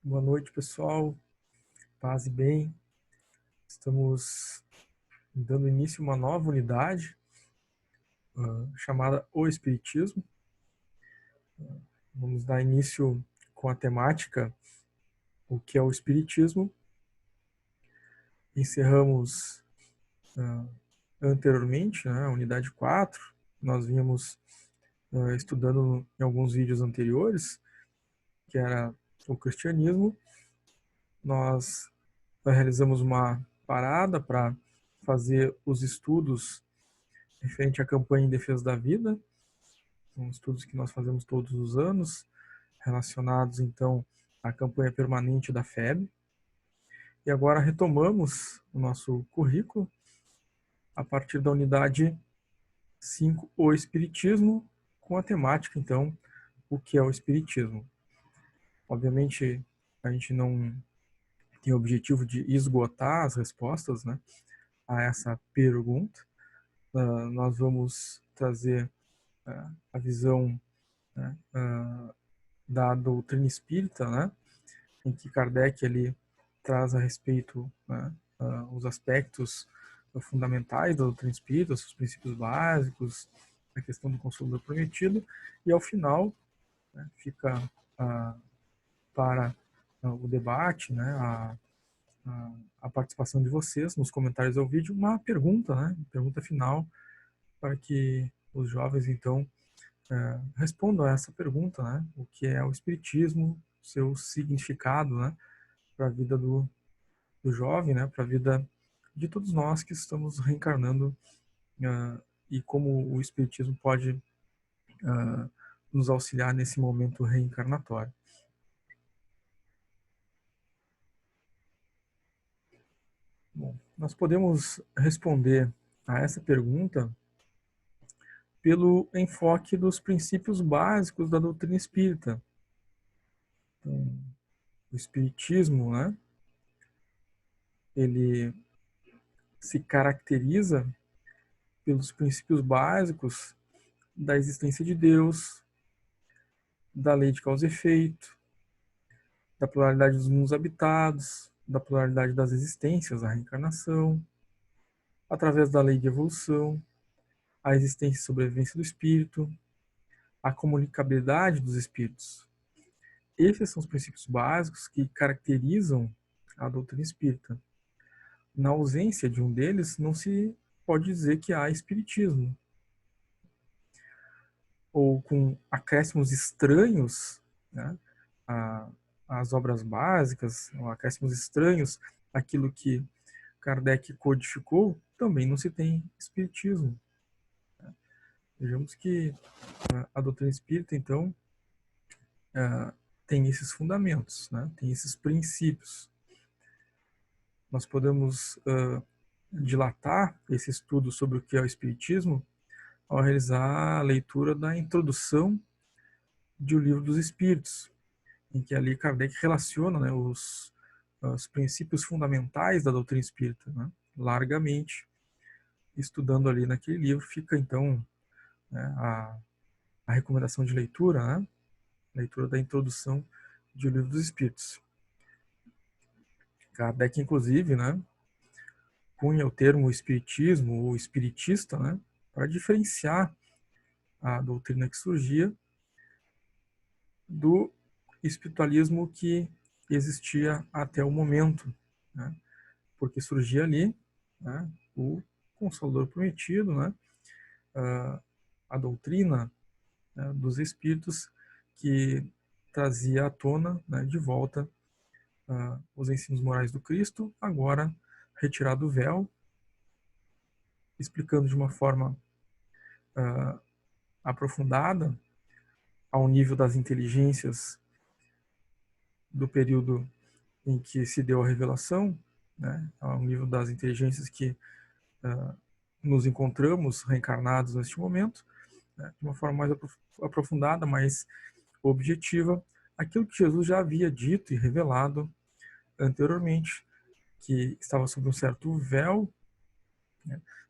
Boa noite, pessoal. Paz e bem. Estamos dando início a uma nova unidade chamada O Espiritismo. Vamos dar início com a temática o que é o Espiritismo. Encerramos anteriormente, a unidade 4. Nós vínhamos estudando em alguns vídeos anteriores, que era o cristianismo. Nós realizamos uma parada para fazer os estudos referente à campanha em defesa da vida. São estudos que nós fazemos todos os anos, relacionados então à campanha permanente da FEB. E agora retomamos o nosso currículo a partir da unidade 5, o Espiritismo, com a temática então, o que é o Espiritismo. Obviamente, a gente não tem o objetivo de esgotar as respostas, a essa pergunta. Nós vamos trazer a visão, da doutrina espírita, em que Kardec ele traz a respeito, os aspectos fundamentais da doutrina espírita, os princípios básicos, a questão do Consolador Prometido, e ao final fica para o debate, a participação de vocês nos comentários ao vídeo, uma pergunta, pergunta final, para que os jovens então respondam a essa pergunta, o que é o Espiritismo, seu significado, para a vida do jovem, para a vida de todos nós que estamos reencarnando, e como o Espiritismo pode nos auxiliar nesse momento reencarnatório. Bom, nós podemos responder a essa pergunta pelo enfoque dos princípios básicos da doutrina espírita. Então, o Espiritismo, ele se caracteriza pelos princípios básicos da existência de Deus, da lei de causa e efeito, da pluralidade dos mundos habitados, da pluralidade das existências, a reencarnação, através da lei de evolução, a existência e sobrevivência do espírito, a comunicabilidade dos espíritos. Esses são os princípios básicos que caracterizam a doutrina espírita. Na ausência de um deles, não se pode dizer que há espiritismo. Ou com acréscimos estranhos, às obras básicas, ou acréscimos estranhos àquilo que Kardec codificou, também não se tem espiritismo. Vejamos que a doutrina espírita, então, tem esses fundamentos, tem esses princípios. Nós podemos dilatar esse estudo sobre o que é o espiritismo ao realizar a leitura da introdução de O Livro dos Espíritos, em que ali Kardec relaciona os princípios fundamentais da doutrina espírita, largamente. Estudando ali naquele livro, fica então a recomendação de leitura, leitura da introdução de O Livro dos Espíritos. Kardec, inclusive, punha o termo espiritismo ou espiritista, para diferenciar a doutrina que surgia do espiritualismo que existia até o momento, porque surgia ali o Consolador Prometido, a doutrina dos espíritos que trazia à tona, de volta, os ensinos morais do Cristo, agora retirado o véu, explicando de uma forma aprofundada, ao nível das inteligências do período em que se deu a revelação, ao nível das inteligências que nos encontramos reencarnados neste momento, de uma forma mais aprofundada, mais objetiva, aquilo que Jesus já havia dito e revelado anteriormente, que estava sob um certo véu,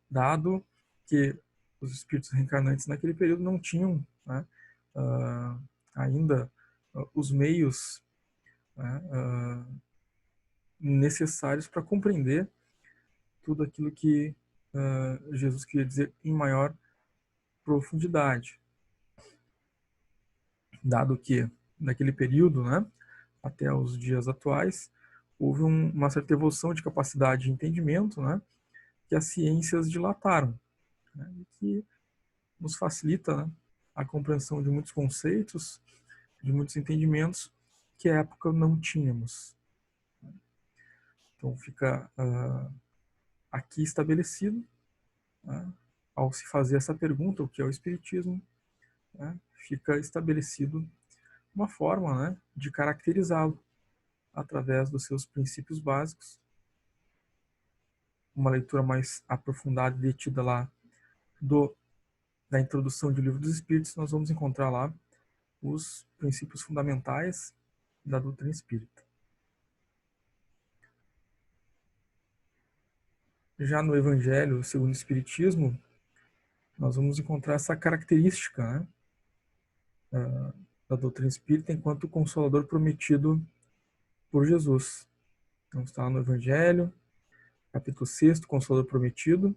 dado que os espíritos reencarnantes naquele período não tinham ainda os meios né, necessários para compreender tudo aquilo que Jesus queria dizer em maior profundidade, dado que naquele período, né, até os dias atuais, houve uma certa evolução de capacidade de entendimento, né, que as ciências dilataram, né, e que nos facilita, né, a compreensão de muitos conceitos, de muitos entendimentos que à época não tínhamos. Então fica aqui estabelecido, né, ao se fazer essa pergunta, o que é o Espiritismo, né, fica estabelecido uma forma, né, de caracterizá-lo através dos seus princípios básicos. Uma leitura mais aprofundada e detida lá da introdução do Livro dos Espíritos, nós vamos encontrar lá os princípios fundamentais da doutrina espírita. Já no Evangelho segundo o Espiritismo, nós vamos encontrar essa característica, né, da doutrina espírita enquanto consolador prometido por Jesus. Então está lá no Evangelho, capítulo 6, Consolador Prometido,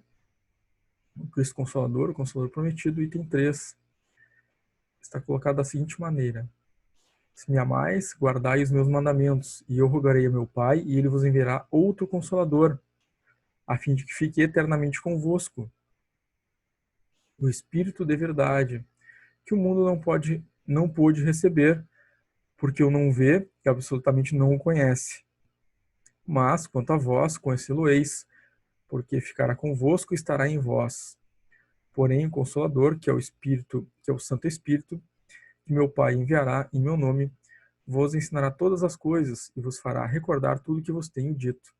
o Cristo Consolador, o Consolador Prometido, item 3, está colocado da seguinte maneira: se me amais, guardai os meus mandamentos, e eu rogarei a meu Pai, e ele vos enviará outro Consolador, a fim de que fique eternamente convosco, o Espírito de verdade, que o mundo não pôde receber, porque o não vê e absolutamente não o conhece. Mas, quanto a vós, conhecê-lo-eis, porque ficará convosco e estará em vós. Porém, o Consolador, que é o Espírito, que é o Santo Espírito, que meu Pai enviará em meu nome, vos ensinará todas as coisas e vos fará recordar tudo o que vos tenho dito.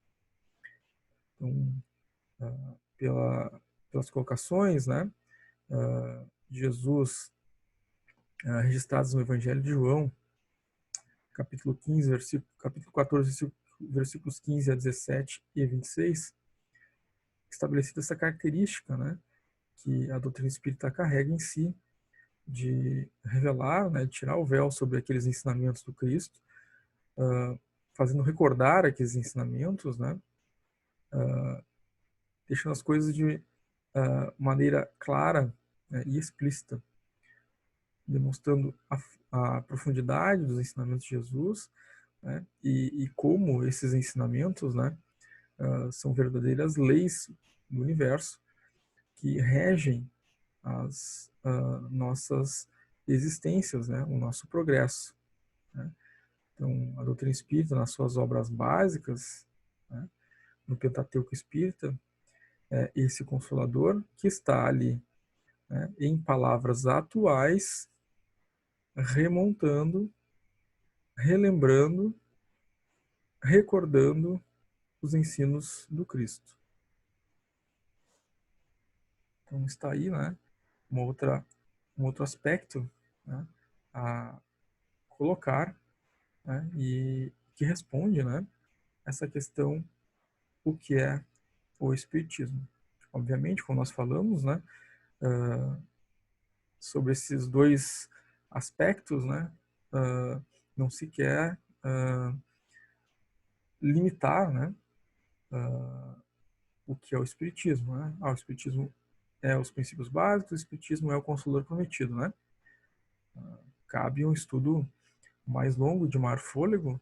Então, pelas colocações, né, de Jesus registradas no Evangelho de João, capítulo 15, capítulo 14, versículos 15 a 17 e 26, estabelecida essa característica, né, que a doutrina espírita carrega em si, de revelar, né, de tirar o véu sobre aqueles ensinamentos do Cristo, fazendo recordar aqueles ensinamentos, né, deixando as coisas de maneira clara, né, e explícita, demonstrando a profundidade dos ensinamentos de Jesus, né, e como esses ensinamentos, né, são verdadeiras leis do universo que regem as nossas existências, né, o nosso progresso. Né? Então, a doutrina espírita, nas suas obras básicas, né, no Pentateuco Espírita, é esse Consolador que está ali, né, em palavras atuais, remontando, relembrando, recordando os ensinos do Cristo. Então está aí, né, um outro aspecto, né, a colocar, né, e que responde, né, essa questão, o que é o Espiritismo. Obviamente, como nós falamos, né, sobre esses dois aspectos, né, não se quer limitar, né, o que é o Espiritismo. Né? O Espiritismo é os princípios básicos, o Espiritismo é o Consolador Prometido. Né? Cabe um estudo mais longo, de maior fôlego,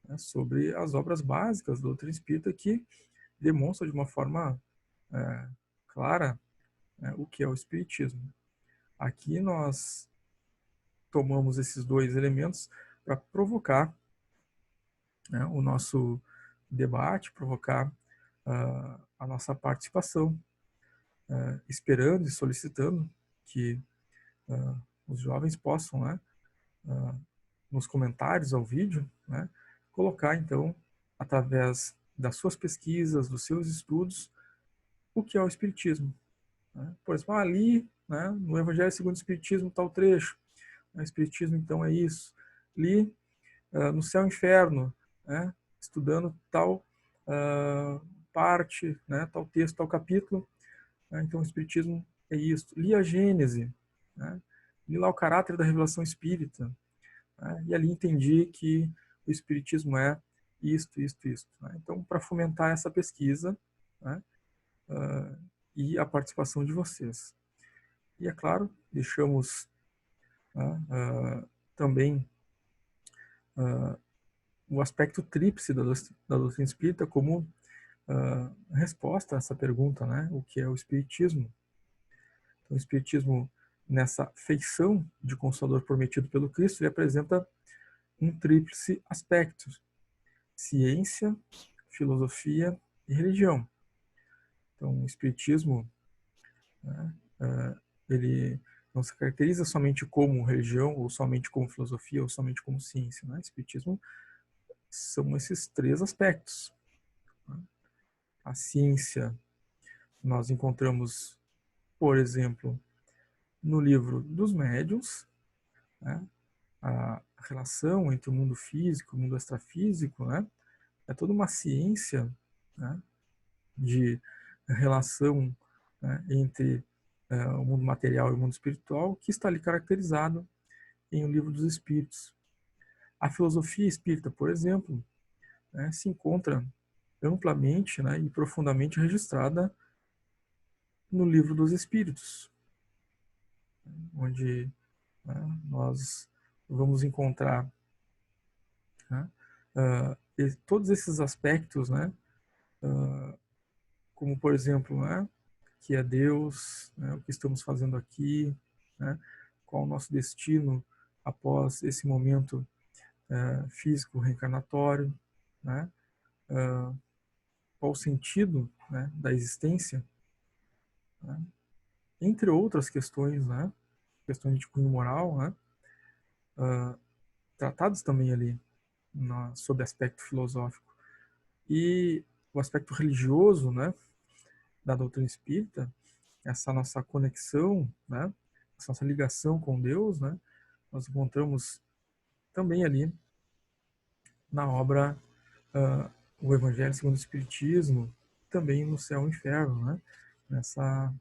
né, sobre as obras básicas da doutrina espírita que demonstra de uma forma clara, né, o que é o Espiritismo. Aqui nós tomamos esses dois elementos para provocar, né, o nosso debate, provocar a nossa participação, esperando e solicitando que os jovens possam, né, nos comentários ao vídeo, né, colocar, então, através das suas pesquisas, dos seus estudos, o que é o Espiritismo. Né? Por exemplo, ali, né, no Evangelho segundo o Espiritismo, tal trecho, o Espiritismo, então, é isso. Li no Céu e Inferno, né, estudando tal parte, né, tal texto, tal capítulo, né, então o Espiritismo é isso. Li a Gênese, né, li lá o caráter da revelação espírita, né, e ali entendi que o Espiritismo é isto, isto, isto. Né? Então, para fomentar essa pesquisa, né, e a participação de vocês. E, é claro, deixamos, né, também o aspecto tríplice da doutrina espírita como resposta a essa pergunta, né? O que é o Espiritismo? Então, o Espiritismo, nessa feição de Consolador prometido pelo Cristo, ele apresenta um tríplice aspecto: ciência, filosofia e religião. Então, o Espiritismo, né, ele não se caracteriza somente como religião, ou somente como filosofia, ou somente como ciência. Né? O Espiritismo são esses três aspectos. Né? A ciência nós encontramos, por exemplo, no livro dos médiuns, né? A relação entre o mundo físico e o mundo extrafísico, né? É toda uma ciência, né, de relação, né, entre o mundo material e o mundo espiritual, que está ali caracterizado em O Livro dos Espíritos. A filosofia espírita, por exemplo, né, se encontra amplamente, né, e profundamente registrada no Livro dos Espíritos, onde, né, nós vamos encontrar, né, todos esses aspectos, né, como, por exemplo, né, que é Deus, né, o que estamos fazendo aqui, né, qual o nosso destino após esse momento físico reencarnatório, né, qual o sentido, né, da existência, né, entre outras questões, né, questões de cunho moral, né, tratados também ali sob aspecto filosófico. E o aspecto religioso, né, da doutrina espírita, essa nossa conexão, né, essa nossa ligação com Deus, né, nós encontramos também ali na obra O Evangelho segundo o Espiritismo, também no Céu e Inferno, né, nessa,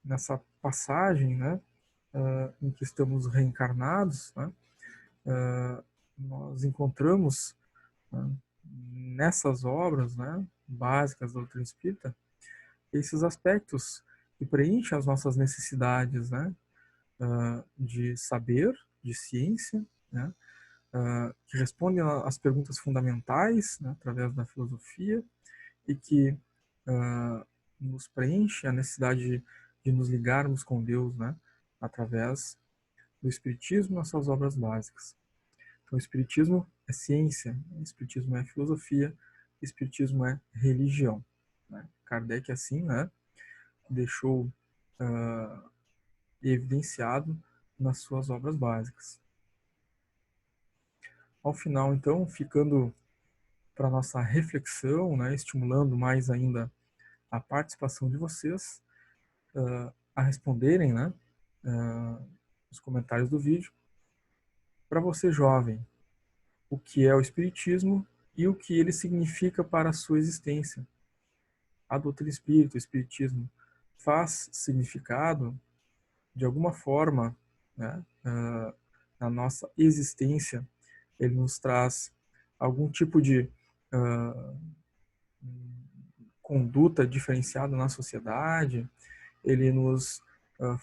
nessa passagem, né, em que estamos reencarnados, né, nós encontramos, né, nessas obras, né, básicas da doutrina espírita, esses aspectos que preenchem as nossas necessidades, né, de saber, de ciência, né, que respondem às perguntas fundamentais, né, através da filosofia, e que nos preenche a necessidade de nos ligarmos com Deus, né, através do Espiritismo nas suas obras básicas. Então, o Espiritismo é ciência, o Espiritismo é filosofia, o Espiritismo é religião. Né? Kardec, assim, né, deixou evidenciado nas suas obras básicas. Ao final, então, ficando para nossa reflexão, né, estimulando mais ainda a participação de vocês a responderem, né, nos comentários do vídeo. Para você, jovem, o que é o Espiritismo e o que ele significa para a sua existência? A doutrina espírita, o Espiritismo, faz significado de alguma forma, né, na nossa existência? Ele nos traz algum tipo de conduta diferenciada na sociedade? Ele nos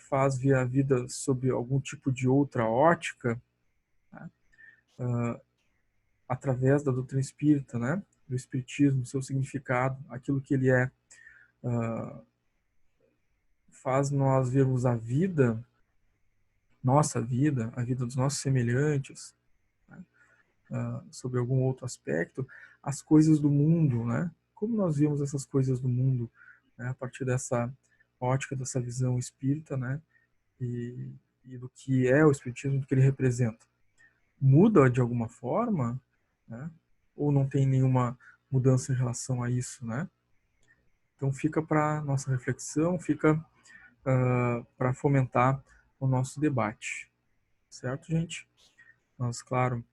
faz ver a vida sob algum tipo de outra ótica, né? Através da doutrina espírita, né? Do espiritismo, seu significado, aquilo que ele é, faz nós vermos a vida, nossa vida, a vida dos nossos semelhantes, né? Sobre algum outro aspecto, as coisas do mundo, né? Como nós vemos essas coisas do mundo, né? A partir dessa ótica, dessa visão espírita, né? E do que é o espiritismo, do que ele representa. Muda de alguma forma, né? Ou não tem nenhuma mudança em relação a isso, né? Então fica para nossa reflexão, fica para fomentar o nosso debate, certo, gente? Nós, claro,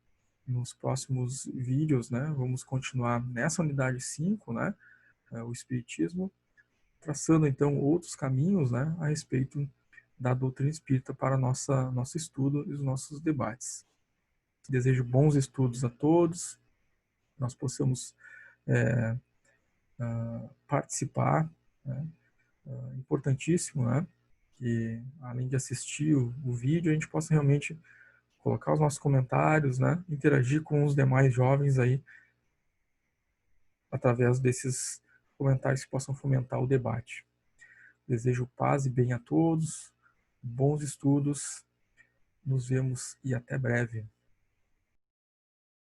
nos próximos vídeos, né, vamos continuar nessa unidade 5, né, o Espiritismo, traçando então outros caminhos, né, a respeito da doutrina espírita para nosso estudo e os nossos debates. Desejo bons estudos a todos, nós possamos participar, né? Importantíssimo, né? Que além de assistir o vídeo, a gente possa realmente colocar os nossos comentários, né? Interagir com os demais jovens aí através desses comentários que possam fomentar o debate. Desejo paz e bem a todos, bons estudos, nos vemos e até breve.